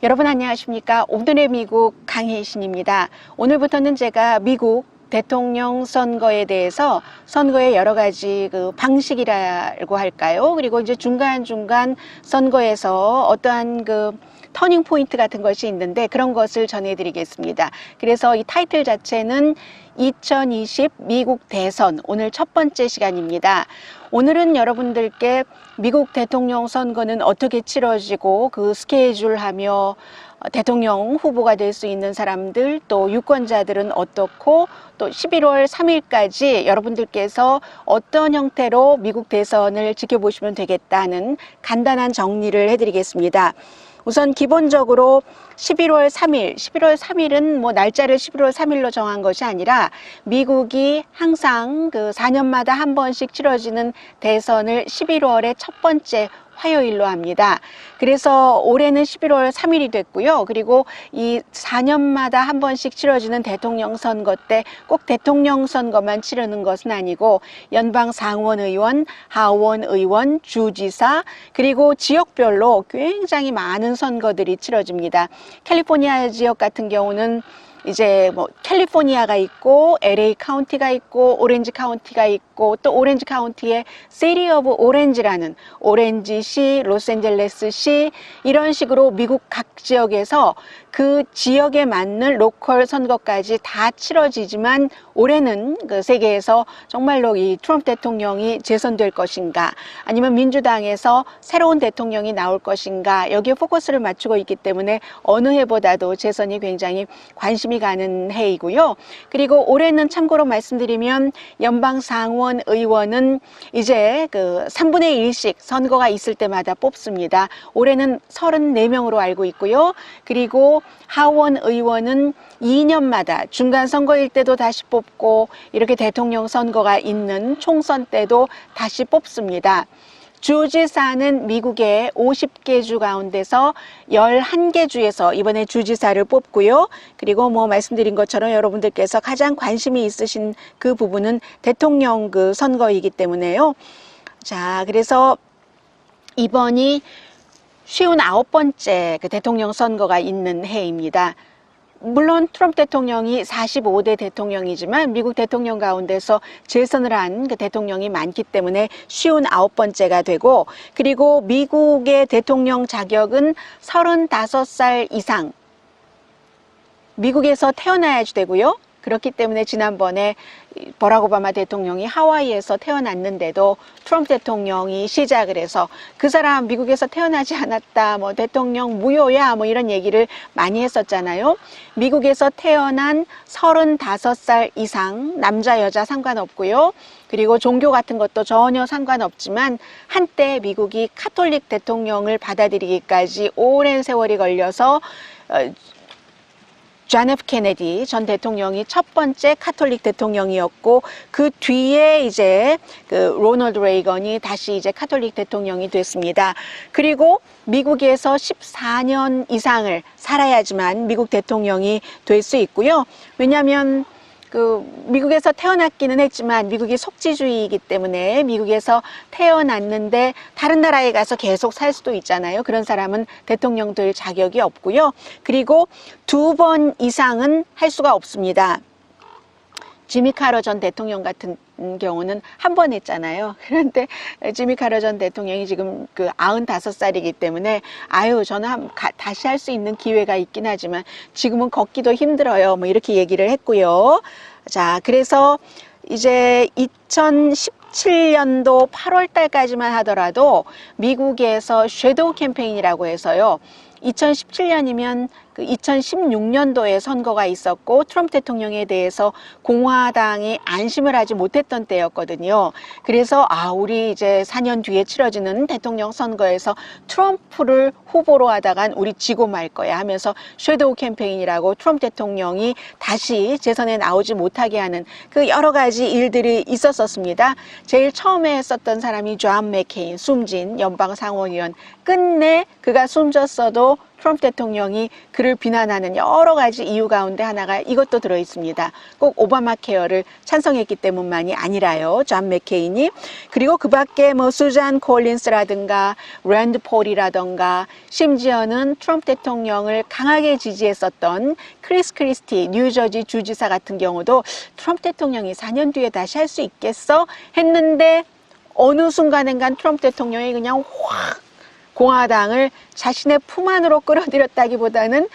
여러분 안녕하십니까? 오늘의 미국 강혜신입니다. 오늘부터는 제가 미국 대통령 선거에 대해서 선거의 여러 가지 방식이라고 할까요? 그리고 이제 중간중간 선거에서 어떠한 터닝 포인트 같은 것이 있는데 그런 것을 전해드리겠습니다. 그래서 이 타이틀 자체는 2020 미국 대선, 오늘 첫 번째 시간입니다. 오늘은 여러분들께 미국 대통령 선거는 어떻게 치러지고 그 스케줄하며 대통령 후보가 될 수 있는 사람들, 또 유권자들은 어떻고, 또 11월 3일까지 여러분들께서 어떤 형태로 미국 대선을 지켜보시면 되겠다는 간단한 정리를 해드리겠습니다. 우선 기본적으로 11월 3일은 뭐 날짜를 11월 3일로 정한 것이 아니라 미국이 항상 4년마다 한 번씩 치러지는 대선을 11월의 첫 번째 화요일로 합니다. 그래서 올해는 11월 3일이 됐고요. 그리고 이 4년마다 한 번씩 치러지는 대통령 선거 때 꼭 대통령 선거만 치르는 것은 아니고 연방 상원의원, 하원의원, 주지사, 그리고 지역별로 굉장히 많은 선거들이 치러집니다. 캘리포니아 지역 같은 경우는 이제 캘리포니아가 있고 LA 카운티가 있고 오렌지 카운티가 있고 또 오렌지 카운티에 City of Orange라는 오렌지시, 로스앤젤레스시 이런 식으로 미국 각 지역에서 그 지역에 맞는 로컬 선거까지 다 치러지지만 올해는 세계에서 정말로 이 트럼프 대통령이 재선될 것인가 아니면 민주당에서 새로운 대통령이 나올 것인가 여기에 포커스를 맞추고 있기 때문에 어느 해보다도 재선이 굉장히 관심이 가는 해이고요. 그리고 올해는 참고로 말씀드리면 연방 상원 의원은 이제 3분의 1씩 선거가 있을 때마다 뽑습니다. 올해는 34명으로 알고 있고요. 그리고 하원 의원은 2년마다 중간 선거일 때도 다시 뽑고 이렇게 대통령 선거가 있는 총선 때도 다시 뽑습니다. 주지사는 미국의 50개 주 가운데서 11개 주에서 이번에 주지사를 뽑고요. 그리고 말씀드린 것처럼 여러분들께서 가장 관심이 있으신 그 부분은 대통령 선거이기 때문에요. 자, 그래서 이번이 59번째 대통령 선거가 있는 해입니다. 물론 트럼프 대통령이 45대 대통령이지만 미국 대통령 가운데서 재선을 한 대통령이 많기 때문에 59번째가 되고 그리고 미국의 대통령 자격은 35살 이상 미국에서 태어나야지 되고요. 그렇기 때문에 지난번에 버락 오바마 대통령이 하와이에서 태어났는데도 트럼프 대통령이 시작을 해서 그 사람 미국에서 태어나지 않았다, 대통령 무효야, 이런 얘기를 많이 했었잖아요. 미국에서 태어난 35살 이상, 남자, 여자 상관없고요. 그리고 종교 같은 것도 전혀 상관없지만 한때 미국이 카톨릭 대통령을 받아들이기까지 오랜 세월이 걸려서 존 F 케네디 전 대통령이 첫 번째 카톨릭 대통령이었고 그 뒤에 이제 로널드 레이건이 다시 이제 카톨릭 대통령이 됐습니다. 그리고 미국에서 14년 이상을 살아야지만 미국 대통령이 될 수 있고요. 왜냐하면 미국에서 태어났기는 했지만 미국이 속지주의이기 때문에 미국에서 태어났는데 다른 나라에 가서 계속 살 수도 있잖아요. 그런 사람은 대통령 될 자격이 없고요. 그리고 2번 이상은 할 수가 없습니다. 지미 카터 전 대통령 같은 경우는 한 번 했잖아요. 그런데 지미 카터 전 대통령이 지금 95살이기 때문에 저는 다시 할 수 있는 기회가 있긴 하지만 지금은 걷기도 힘들어요. 이렇게 얘기를 했고요. 자, 그래서 이제 2017년도 8월 달까지만 하더라도 미국에서 섀도우 캠페인이라고 해서요. 2017년이면 2016년도에 선거가 있었고 트럼프 대통령에 대해서 공화당이 안심을 하지 못했던 때였거든요. 그래서 우리 이제 4년 뒤에 치러지는 대통령 선거에서 트럼프를 후보로 하다간 우리 지고 말 거야 하면서 섀도우 캠페인이라고 트럼프 대통령이 다시 재선에 나오지 못하게 하는 여러 가지 일들이 있었습니다. 제일 처음에 했었던 사람이 존 맥케인, 숨진 연방 상원의원. 끝내 그가 숨졌어도 트럼프 대통령이 그를 비난하는 여러 가지 이유 가운데 하나가 이것도 들어있습니다. 꼭 오바마 케어를 찬성했기 때문만이 아니라요. 존 맥케인이. 그리고 그 밖에 뭐 수잔 콜린스라든가 랜드 폴이라든가 심지어는 트럼프 대통령을 강하게 지지했었던 크리스 크리스티 뉴저지 주지사 같은 경우도 트럼프 대통령이 4년 뒤에 다시 할 수 있겠어? 했는데 어느 순간엔간 트럼프 대통령이 그냥 확 공화당을 자신의 품 안으로 끌어들였다기보다는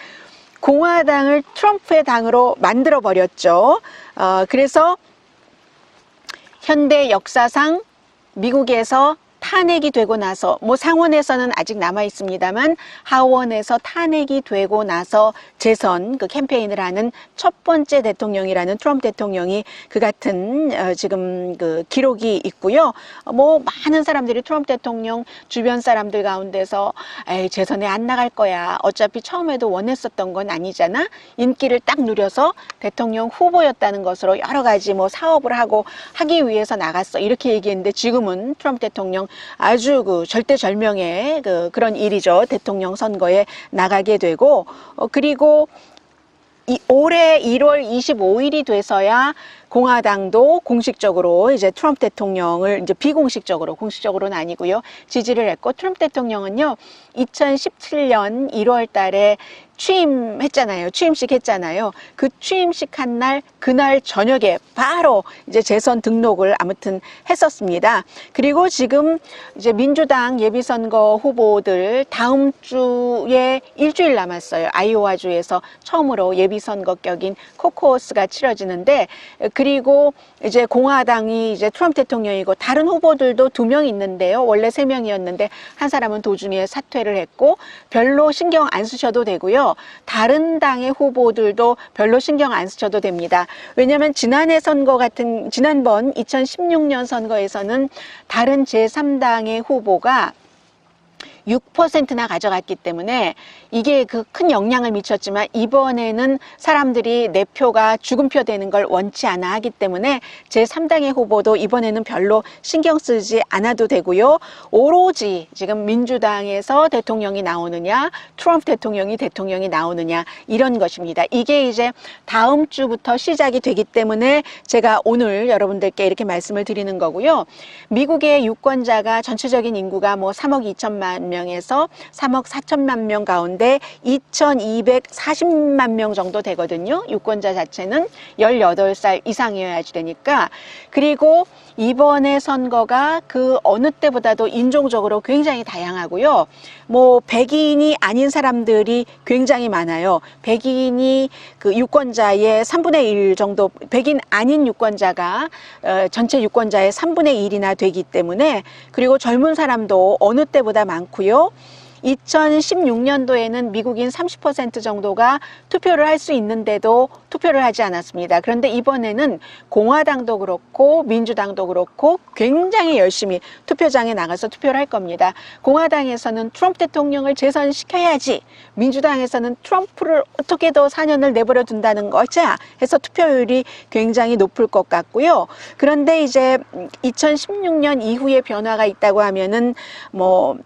공화당을 트럼프의 당으로 만들어 버렸죠. 그래서 현대 역사상 미국에서 탄핵이 되고 나서 뭐 상원에서는 아직 남아 있습니다만 하원에서 탄핵이 되고 나서 재선 그 캠페인을 하는 첫 번째 대통령이라는 트럼프 대통령이 그 같은 지금 그 기록이 있고요. 뭐 많은 사람들이 트럼프 대통령 주변 사람들 가운데서 에이 재선에 안 나갈 거야. 어차피 처음에도 원했었던 건 아니잖아. 인기를 딱 누려서 대통령 후보였다는 것으로 여러 가지 뭐 사업을 하기 위해서 나갔어. 이렇게 얘기했는데 지금은 트럼프 대통령 아주 그 절대절명의 그런 일이죠. 대통령 선거에 나가게 되고 그리고 올해 1월 25일이 돼서야 공화당도 공식적으로 이제 트럼프 대통령을 이제 비공식적으로 공식적으로는 아니고요. 지지를 했고 트럼프 대통령은요. 2017년 1월 달에 취임식 했잖아요. 그 취임식 한 날, 그날 저녁에 바로 이제 재선 등록을 아무튼 했었습니다. 그리고 지금 이제 민주당 예비선거 후보들 다음 주에 일주일 남았어요. 아이오와주에서 처음으로 예비선거 격인 코커스가 치러지는데 그리고 이제 공화당이 이제 트럼프 대통령이고 다른 후보들도 2명 있는데요. 원래 3명이었는데 한 사람은 도중에 사퇴를 했고 별로 신경 안 쓰셔도 되고요. 다른 당의 후보들도 별로 신경 안 쓰셔도 됩니다. 왜냐하면 지난번 2016년 선거에서는 다른 제3당의 후보가 6%나 가져갔기 때문에 이게 그 큰 영향을 미쳤지만 이번에는 사람들이 내 표가 죽은 표 되는 걸 원치 않아 하기 때문에 제3당의 후보도 이번에는 별로 신경 쓰지 않아도 되고요. 오로지 지금 민주당에서 대통령이 나오느냐 트럼프 대통령이 나오느냐 이런 것입니다. 이게 이제 다음 주부터 시작이 되기 때문에 제가 오늘 여러분들께 이렇게 말씀을 드리는 거고요. 미국의 유권자가 전체적인 인구가 뭐 3억 2천만 명에서 3억 4천만 명 가운데 2,240만 명 정도 되거든요. 유권자 자체는 18살 이상이어야지 되니까. 그리고 이번에 선거가 그 어느 때보다도 인종적으로 굉장히 다양하고요. 뭐 백인이 아닌 사람들이 굉장히 많아요. 백인이 그 유권자의 3분의 1 정도, 백인 아닌 유권자가 전체 유권자의 3분의 1이나 되기 때문에 그리고 젊은 사람도 어느 때보다 많고요. 2016년도에는 미국인 30% 정도가 투표를 할 수 있는데도 투표를 하지 않았습니다. 그런데 이번에는 공화당도 그렇고 민주당도 그렇고 굉장히 열심히 투표장에 나가서 투표를 할 겁니다. 공화당에서는 트럼프 대통령을 재선시켜야지, 민주당에서는 트럼프를 어떻게 더 4년을 내버려 둔다는 거자 해서 투표율이 굉장히 높을 것 같고요. 그런데 이제 2016년 이후에 변화가 있다고 하면은 뭐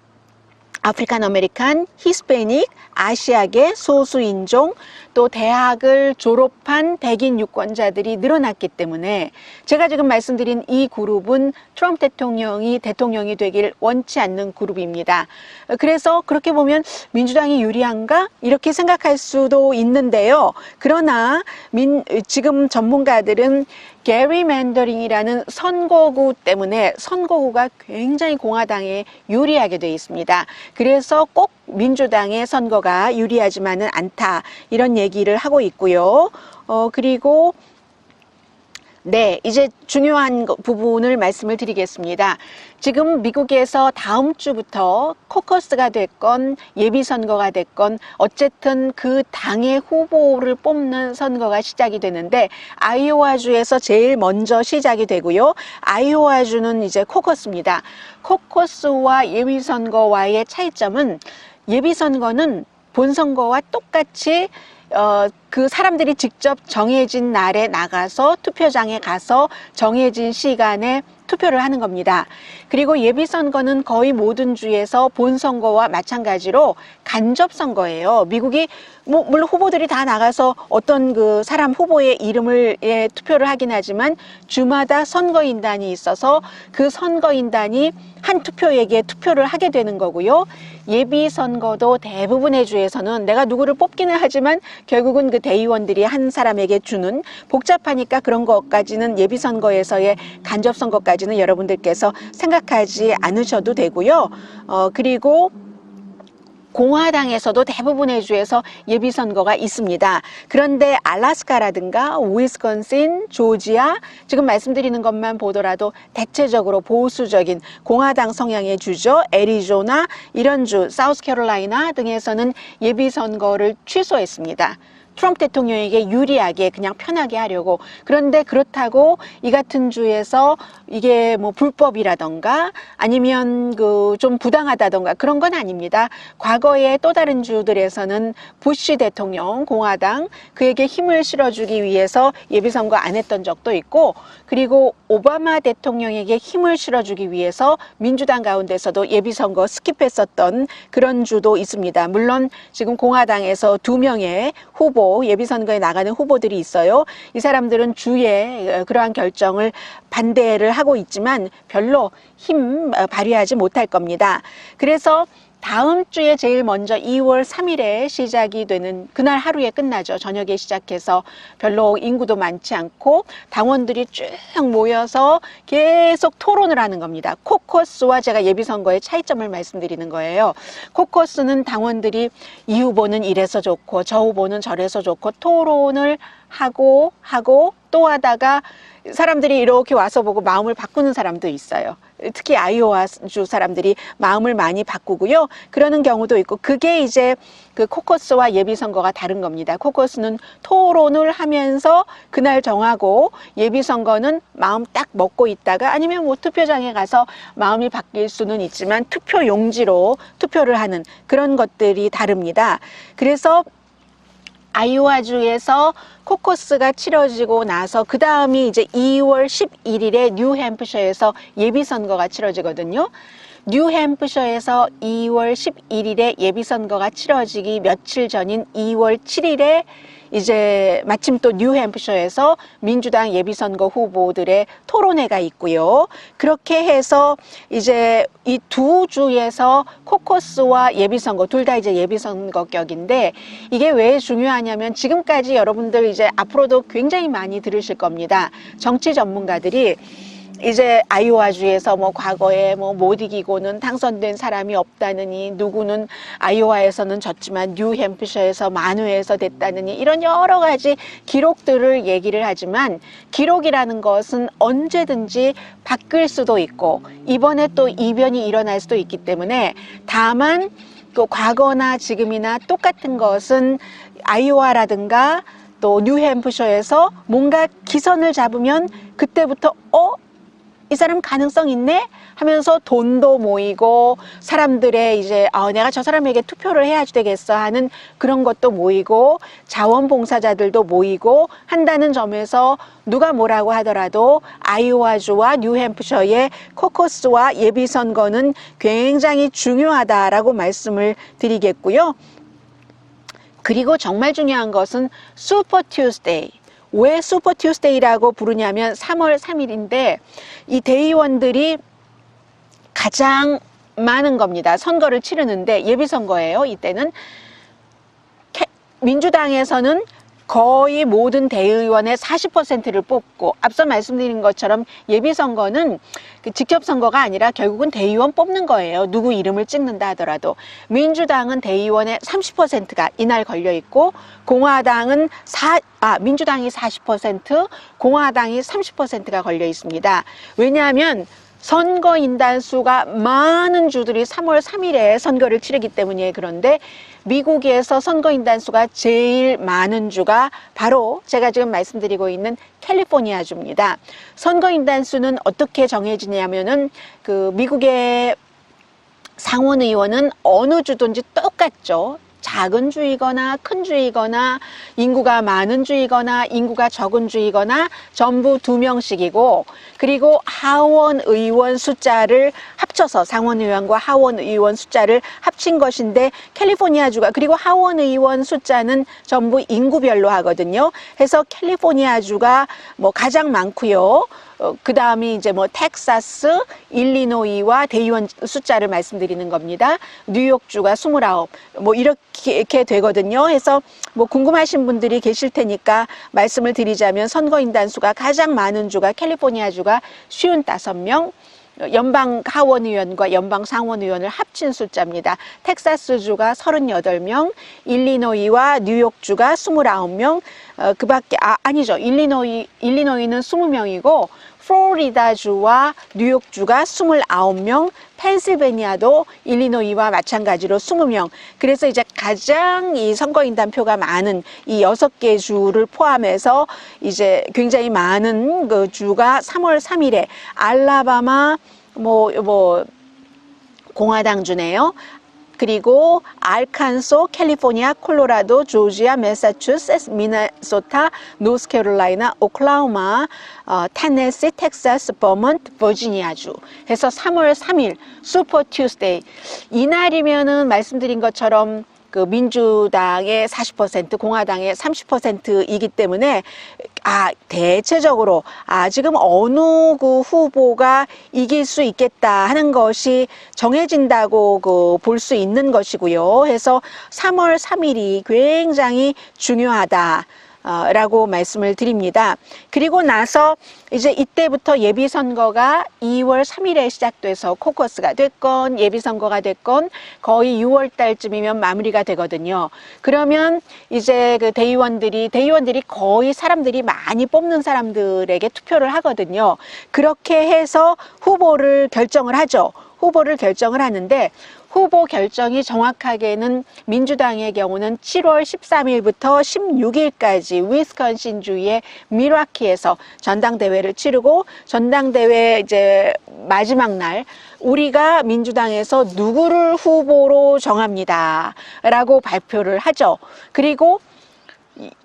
아프리칸 아메리칸, 히스패닉, 아시아계, 소수인종, 또 대학을 졸업한 백인 유권자들이 늘어났기 때문에 제가 지금 말씀드린 이 그룹은 트럼프 대통령이 되길 원치 않는 그룹입니다. 그래서 그렇게 보면 민주당이 유리한가? 이렇게 생각할 수도 있는데요. 그러나 지금 전문가들은 게리맨더링이라는 선거구 때문에 선거구가 굉장히 공화당에 유리하게 되어 있습니다. 그래서 꼭 민주당의 선거가 유리하지만은 않다 이런 얘기를 하고 있고요. 그리고 네, 이제 중요한 부분을 말씀을 드리겠습니다. 지금 미국에서 다음 주부터 코커스가 됐건 예비선거가 됐건 어쨌든 그 당의 후보를 뽑는 선거가 시작이 되는데 아이오와주에서 제일 먼저 시작이 되고요. 아이오와주는 이제 코커스입니다. 코커스와 예비선거와의 차이점은 예비선거는 본선거와 똑같이 그 사람들이 직접 정해진 날에 나가서 투표장에 가서 정해진 시간에 투표를 하는 겁니다. 그리고 예비선거는 거의 모든 주에서 본선거와 마찬가지로 간접선거예요. 미국이 물론 후보들이 다 나가서 어떤 그 사람 후보의 이름을 투표를 하긴 하지만 주마다 선거인단이 있어서 그 선거인단이 한 투표에게 투표를 하게 되는 거고요. 예비선거도 대부분의 주에서는 내가 누구를 뽑기는 하지만 결국은 그 대의원들이 한 사람에게 주는, 복잡하니까 그런 것까지는 예비선거에서의 간접선거까지는 여러분들께서 생각하지 않으셔도 되고요. 그리고 공화당에서도 대부분의 주에서 예비선거가 있습니다. 그런데 알래스카라든가 위스콘신, 조지아, 지금 말씀드리는 것만 보더라도 대체적으로 보수적인 공화당 성향의 주죠. 애리조나, 이런 주, 사우스캐롤라이나 등에서는 예비선거를 취소했습니다. 트럼프 대통령에게 유리하게 그냥 편하게 하려고. 그런데 그렇다고 이 같은 주에서 이게 뭐 불법이라던가 아니면 그 좀 부당하다던가 그런 건 아닙니다. 과거에 또 다른 주들에서는 부시 대통령, 공화당, 그에게 힘을 실어주기 위해서 예비선거 안 했던 적도 있고, 그리고 오바마 대통령에게 힘을 실어주기 위해서 민주당 가운데서도 예비선거 스킵했었던 그런 주도 있습니다. 물론 지금 공화당에서 2명의 후보, 예비선거에 나가는 후보들이 있어요. 이 사람들은 주에 그러한 결정을 반대를 하고 있지만 별로 힘 발휘하지 못할 겁니다. 그래서 다음 주에 제일 먼저 2월 3일에 시작이 되는 그날 하루에 끝나죠. 저녁에 시작해서 별로 인구도 많지 않고 당원들이 쭉 모여서 계속 토론을 하는 겁니다. 코커스와 제가 예비선거의 차이점을 말씀드리는 거예요. 코커스는 당원들이 이 후보는 이래서 좋고 저 후보는 저래서 좋고 토론을 하고 또 하다가 사람들이 이렇게 와서 보고 마음을 바꾸는 사람도 있어요. 특히 아이오와주 사람들이 마음을 많이 바꾸고요. 그러는 경우도 있고, 그게 이제 그 코커스와 예비선거가 다른 겁니다. 코커스는 토론을 하면서 그날 정하고, 예비선거는 마음 딱 먹고 있다가 아니면 뭐 투표장에 가서 마음이 바뀔 수는 있지만 투표 용지로 투표를 하는 그런 것들이 다릅니다. 그래서 아이오와주에서 코커스가 치러지고 나서 그 다음이 이제 2월 11일에 뉴햄프셔에서 예비선거가 치러지거든요. 뉴햄프셔에서 2월 11일에 예비선거가 치러지기 며칠 전인 2월 7일에 이제 마침 또 뉴햄프셔에서 민주당 예비선거 후보들의 토론회가 있고요. 그렇게 해서 이제 이 두 주에서 코커스와 예비선거 둘 다 이제 예비선거 격인데, 이게 왜 중요하냐면 지금까지 여러분들 이제 앞으로도 굉장히 많이 들으실 겁니다. 정치 전문가들이 이제 아이오와주에서 뭐 과거에 뭐 못 이기고는 당선된 사람이 없다느니, 누구는 아이오와에서는 졌지만 뉴햄프셔에서 만회해서 됐다느니, 이런 여러 가지 기록들을 얘기를 하지만 기록이라는 것은 언제든지 바뀔 수도 있고 이번에 또 이변이 일어날 수도 있기 때문에, 다만 또 과거나 지금이나 똑같은 것은 아이오와라든가 또 뉴햄프셔에서 뭔가 기선을 잡으면 그때부터 이 사람 가능성 있네 하면서 돈도 모이고 사람들의 이제 내가 저 사람에게 투표를 해야 되겠어 하는 그런 것도 모이고 자원봉사자들도 모이고 한다는 점에서 누가 뭐라고 하더라도 아이오와주와 뉴햄프셔의 코커스와 예비선거는 굉장히 중요하다라고 말씀을 드리겠고요. 그리고 정말 중요한 것은 슈퍼 튜스데이. 왜 슈퍼 튜스데이라고 부르냐면 3월 3일인데 이 대의원들이 가장 많은 겁니다. 선거를 치르는데 예비선거예요. 이때는 민주당에서는 거의 모든 대의원의 40%를 뽑고, 앞서 말씀드린 것처럼 예비선거는 직접 선거가 아니라 결국은 대의원 뽑는 거예요. 누구 이름을 찍는다 하더라도. 민주당은 대의원의 30%가 이날 걸려 있고, 공화당은 민주당이 40%, 공화당이 30%가 걸려 있습니다. 왜냐하면 선거인단 수가 많은 주들이 3월 3일에 선거를 치르기 때문이에요. 그런데 미국에서 선거인단 수가 제일 많은 주가 바로 제가 지금 말씀드리고 있는 캘리포니아 주입니다. 선거인단 수는 어떻게 정해지냐면은 그 미국의 상원 의원은 어느 주든지 똑같죠. 작은 주이거나 큰 주이거나 인구가 많은 주이거나 인구가 적은 주이거나 전부 2명씩이고, 그리고 하원 의원 숫자를 합쳐서 상원 의원과 하원 의원 숫자를 합친 것인데, 캘리포니아주가, 그리고 하원 의원 숫자는 전부 인구별로 하거든요. 해서 캘리포니아주가 뭐 가장 많고요. 그 다음이 이제 뭐 텍사스, 일리노이와 대의원 숫자를 말씀드리는 겁니다. 뉴욕주가 29, 뭐 이렇게 되거든요. 해서 뭐 궁금하신 분들이 계실 테니까 말씀을 드리자면, 선거인단 수가 가장 많은 주가 캘리포니아주가 55명, 연방 하원의원과 연방 상원의원을 합친 숫자입니다. 텍사스주가 38명, 일리노이와 뉴욕주가 29명, 그 밖에, 아니죠. 일리노이는 20명이고, 플로리다주와 뉴욕주가 29명, 펜실베니아도 일리노이와 마찬가지로 20명. 그래서 이제 가장 이 선거인단표가 많은 이 6개 주를 포함해서 이제 굉장히 많은 그 주가 3월 3일에 알라바마, 공화당주네요. 그리고 알칸소, 캘리포니아, 콜로라도, 조지아, 매사추세츠, 미네소타, 노스캐롤라이나, 오클라호마, 테네시, 텍사스, 버먼트, 버지니아주 해서 3월 3일 슈퍼 튜스데이, 이날이면은 말씀드린 것처럼 그 민주당의 40%, 공화당의 30%이기 때문에 대체적으로 지금 어느 그 후보가 이길 수 있겠다 하는 것이 정해진다고 볼 수 있는 것이고요. 해서 3월 3일이 굉장히 중요하다 라고 말씀을 드립니다. 그리고 나서 이제 이때부터 예비선거가 2월 3일에 시작돼서 코커스가 됐건 예비선거가 됐건 거의 6월 달쯤이면 마무리가 되거든요. 그러면 이제 그 대의원들이 거의 사람들이 많이 뽑는 사람들에게 투표를 하거든요. 그렇게 해서 후보를 결정을 하죠. 후보를 결정을 하는데, 후보 결정이 정확하게는 민주당의 경우는 7월 13일부터 16일까지 위스콘신주의 밀워키에서 전당대회를 치르고, 전당대회 이제 마지막 날 우리가 민주당에서 누구를 후보로 정합니다 라고 발표를 하죠. 그리고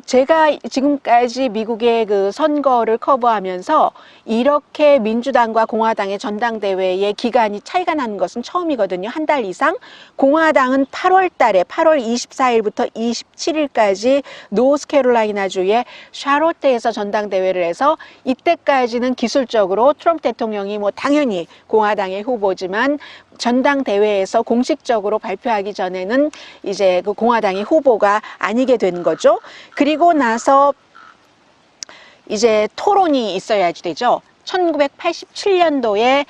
제가 지금까지 미국의 그 선거를 커버하면서 이렇게 민주당과 공화당의 전당대회의 기간이 차이가 나는 것은 처음이거든요. 한 달 이상. 공화당은 8월 달에 8월 24일부터 27일까지 노스캐롤라이나주의 샤롯테에서 전당대회를 해서, 이때까지는 기술적으로 트럼프 대통령이 뭐 당연히 공화당의 후보지만 전당대회에서 공식적으로 발표하기 전에는 이제 그 공화당의 후보가 아니게 된 거죠. 그리고 나서 이제 토론이 있어야지 되죠. 1987년도에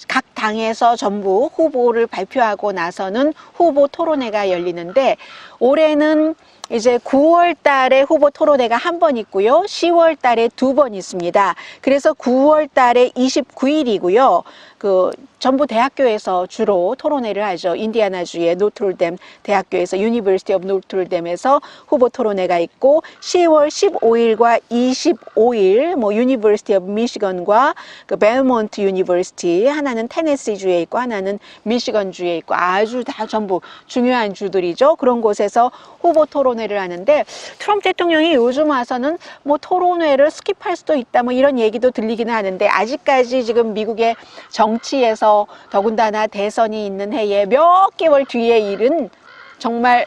각 당에서 전부 후보를 발표하고 나서는 후보 토론회가 열리는데, 올해는 이제 9월 달에 후보 토론회가 한 번 있고요. 10월 달에 2번 있습니다. 그래서 9월 달에 29일이고요. 그 전부 대학교에서 주로 토론회를 하죠. 인디애나주의 노트르담 대학교에서 유니버시티 오브 노트르담에서 후보 토론회가 있고, 10월 15일과 25일 뭐 유니버시티 오브 미시건과 그 벨몬트 유니버시티, 하나는 테네시주에 있고 하나는 미시건주에 있고 아주 다 전부 중요한 주들이죠. 그런 곳에서 후보 토론회를 하는데, 트럼프 대통령이 요즘 와서는 뭐 토론회를 스킵할 수도 있다 뭐 이런 얘기도 들리기는 하는데, 아직까지 지금 미국의 정치에서 더군다나 대선이 있는 해에 몇 개월 뒤의 일은 정말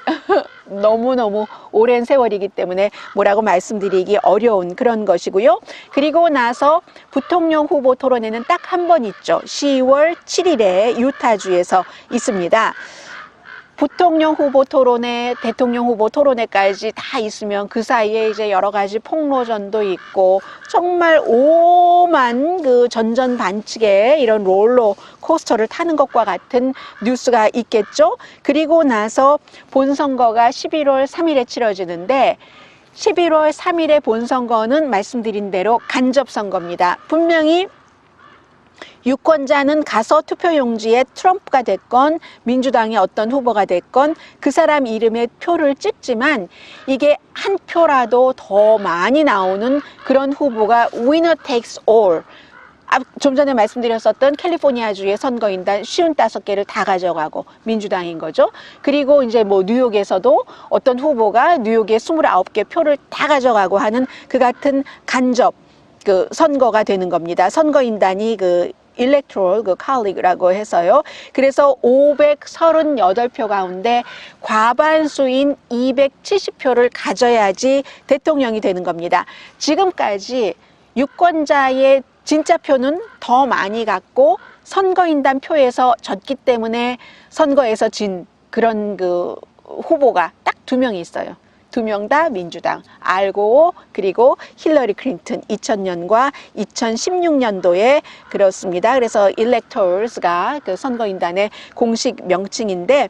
너무너무 오랜 세월이기 때문에 뭐라고 말씀드리기 어려운 그런 것이고요. 그리고 나서 부통령 후보 토론회는 딱 한 번 있죠. 10월 7일에 유타주에서 있습니다. 부통령 후보 토론회, 대통령 후보 토론회까지 다 있으면 그 사이에 이제 여러 가지 폭로전도 있고 정말 오만 그 전전반측의 이런 롤러 코스터를 타는 것과 같은 뉴스가 있겠죠. 그리고 나서 본선거가 11월 3일에 치러지는데, 11월 3일의 본선거는 말씀드린 대로 간접선거입니다. 분명히 유권자는 가서 투표용지에 트럼프가 됐건 민주당의 어떤 후보가 됐건 그 사람 이름에 표를 찍지만, 이게 한 표라도 더 많이 나오는 그런 후보가 winner takes all, 좀 전에 말씀드렸었던 캘리포니아주의 선거인단 55개를 다 가져가고 민주당인 거죠. 그리고 이제 뭐 뉴욕에서도 어떤 후보가 뉴욕의 29개 표를 다 가져가고 하는 그 같은 간접 그 선거가 되는 겁니다. 선거인단이 그 일렉트럴 그 칼리그라고 해서요. 그래서 538표 가운데 과반수인 270표를 가져야지 대통령이 되는 겁니다. 지금까지 유권자의 진짜 표는 더 많이 갖고 선거인단 표에서 졌기 때문에 선거에서 진 그런 그 후보가 딱 2명이 있어요. 2명 다 민주당, 알고 그리고 힐러리 클린턴 2000년과 2016년도에 그렇습니다. 그래서 electors가 그 선거인단의 공식 명칭인데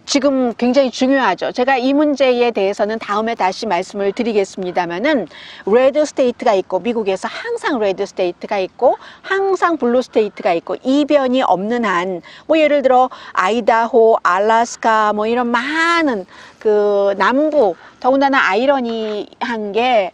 지금 굉장히 중요하죠. 제가 이 문제에 대해서는 다음에 다시 말씀을 드리겠습니다만은 레드 스테이트가 있고 미국에서 항상 레드 스테이트가 있고 항상 블루 스테이트가 있고 이변이 없는 한 뭐 예를 들어 아이다호, 알래스카 뭐 이런 많은 그 남부 더군다나 아이러니한 게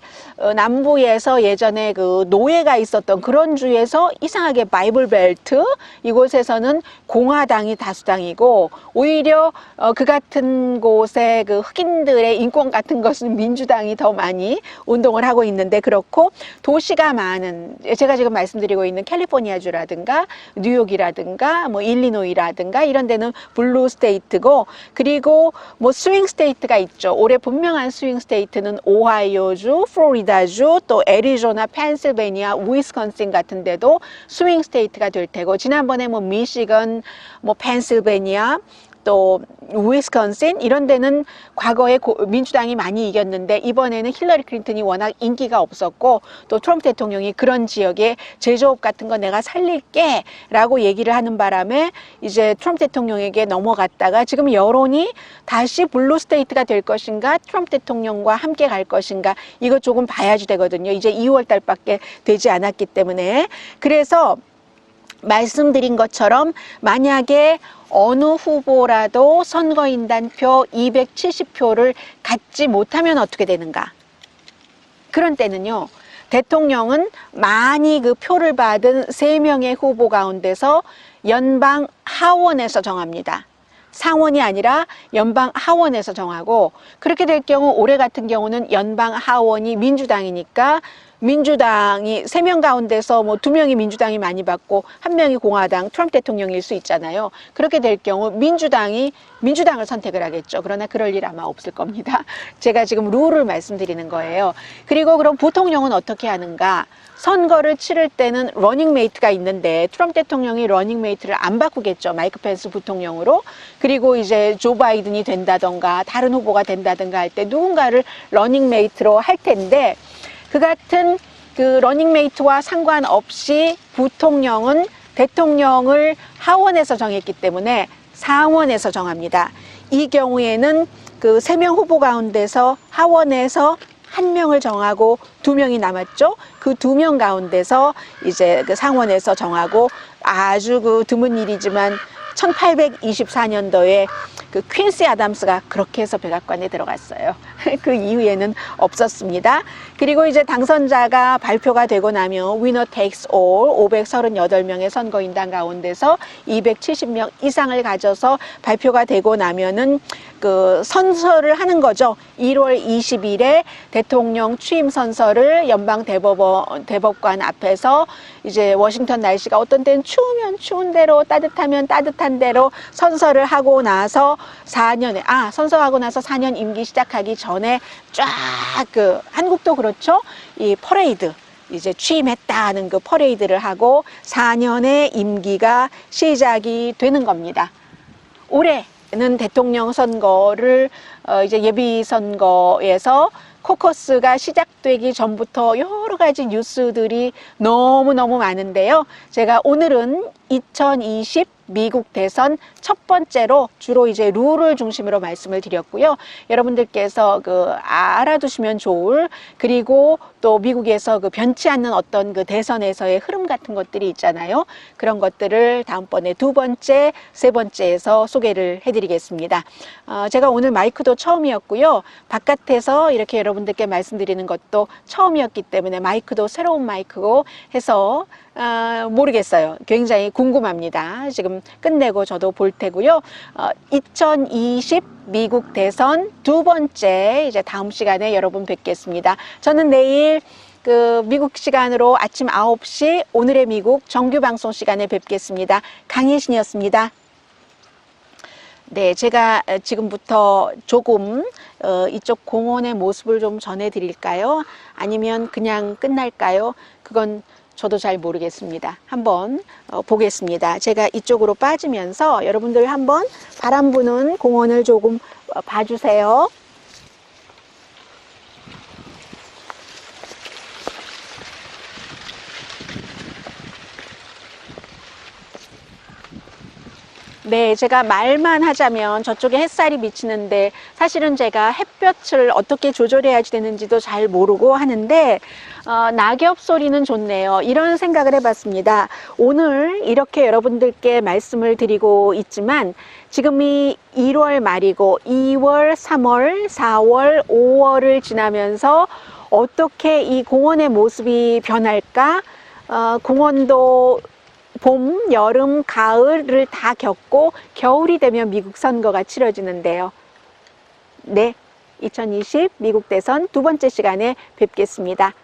남부에서 예전에 그 노예가 있었던 그런 주에서 이상하게 바이블 벨트 이곳에서는 공화당이 다수당이고 오히려 그 같은 곳에 그 흑인들의 인권 같은 것은 민주당이 더 많이 운동을 하고 있는데 그렇고 도시가 많은 제가 지금 말씀드리고 있는 캘리포니아주라든가 뉴욕이라든가 뭐 일리노이라든가 이런 데는 블루 스테이트고 그리고 뭐 스윙 스테이트가 있죠. 올해 분명한 스윙 스테이트는 오하이오주, 플로리다주, 또 애리조나, 펜실베니아, 위스콘신 같은 데도 스윙 스테이트가 될 테고 지난번에 뭐 미시건, 뭐 펜실베니아 또 위스콘신 이런 데는 과거에 민주당이 많이 이겼는데 이번에는 힐러리 클린턴이 워낙 인기가 없었고 또 트럼프 대통령이 그런 지역에 제조업 같은 거 내가 살릴게 라고 얘기를 하는 바람에 이제 트럼프 대통령에게 넘어갔다가 지금 여론이 다시 블루 스테이트가 될 것인가 트럼프 대통령과 함께 갈 것인가 이거 조금 봐야지 되거든요. 이제 2월 달밖에 되지 않았기 때문에 그래서 말씀드린 것처럼 만약에 어느 후보라도 선거인단표 270표를 갖지 못하면 어떻게 되는가? 그런 때는요. 대통령은 많이 그 표를 받은 3명의 후보 가운데서 연방 하원에서 정합니다. 상원이 아니라 연방 하원에서 정하고 그렇게 될 경우 올해 같은 경우는 연방 하원이 민주당이니까 민주당이 3명 가운데서 뭐 2명이 민주당이 많이 받고 1명이 공화당 트럼프 대통령일 수 있잖아요. 그렇게 될 경우 민주당이 민주당을 선택을 하겠죠. 그러나 그럴 일 아마 없을 겁니다. 제가 지금 룰을 말씀드리는 거예요. 그리고 그럼 부통령은 어떻게 하는가? 선거를 치를 때는 러닝메이트가 있는데 트럼프 대통령이 러닝메이트를 안 바꾸겠죠. 마이크 펜스 부통령으로. 그리고 이제 조 바이든이 된다던가 다른 후보가 된다던가 할 때 누군가를 러닝메이트로 할 텐데 그 같은 그 러닝메이트와 상관없이 부통령은 대통령을 하원에서 정했기 때문에 상원에서 정합니다. 이 경우에는 그 3명 후보 가운데서 하원에서 1명을 정하고 2명이 남았죠. 그 2명 가운데서 이제 그 상원에서 정하고 아주 그 드문 일이지만 1824년도에 그 퀸시 아담스가 그렇게 해서 백악관에 들어갔어요. 그 이후에는 없었습니다. 그리고 이제 당선자가 발표가 되고 나면 winner takes all 538명의 선거인단 가운데서 270명 이상을 가져서 발표가 되고 나면은 그 선서를 하는 거죠. 1월 20일에 대통령 취임 선서를 연방 대법관 앞에서 이제 워싱턴 날씨가 어떤 때는 추우면 추운 대로 따뜻하면 따뜻한 대로 선서를 하고 나서 4년에 선서하고 나서 4년 임기 시작하기 전에 쫙 그 한국도 그렇죠. 이 퍼레이드 이제 취임했다 하는 그 퍼레이드를 하고 4년의 임기가 시작이 되는 겁니다. 올해는 대통령 선거를 이제 예비 선거에서 코커스가 시작되기 전부터 여러 가지 뉴스들이 너무너무 많은데요. 제가 오늘은 2020 미국 대선 첫 번째로 주로 이제 룰을 중심으로 말씀을 드렸고요. 여러분들께서 그 알아두시면 좋을 그리고 또 미국에서 그 변치 않는 어떤 그 대선에서의 흐름 같은 것들이 있잖아요. 그런 것들을 다음번에 2번째, 3번째에서 소개를 해드리겠습니다. 제가 오늘 마이크도 처음이었고요. 바깥에서 이렇게 여러분 여러분들께 말씀드리는 것도 처음이었기 때문에 마이크도 새로운 마이크고 해서 모르겠어요. 굉장히 궁금합니다. 지금 끝내고 저도 볼 테고요. 2020 미국 대선 두 번째 이제 다음 시간에 여러분 뵙겠습니다. 저는 내일 미국 시간으로 아침 9시 오늘의 미국 정규 방송 시간에 뵙겠습니다. 강혜신이었습니다. 네, 제가 지금부터 조금 이쪽 공원의 모습을 좀 전해드릴까요? 아니면 그냥 끝날까요? 그건 저도 잘 모르겠습니다. 한번 보겠습니다. 제가 이쪽으로 빠지면서 여러분들 한번 바람 부는 공원을 조금 봐주세요. 네, 제가 말만 하자면 저쪽에 햇살이 비치는데 사실은 제가 햇볕을 어떻게 조절해야 되는지도 잘 모르고 하는데 낙엽 소리는 좋네요. 이런 생각을 해봤습니다. 오늘 이렇게 여러분들께 말씀을 드리고 있지만 지금이 1월 말이고 2월, 3월, 4월, 5월을 지나면서 어떻게 이 공원의 모습이 변할까? 공원도 봄, 여름, 가을을 다 겪고 겨울이 되면 미국 선거가 치러지는데요. 네, 2020 미국 대선 두 번째 시간에 뵙겠습니다.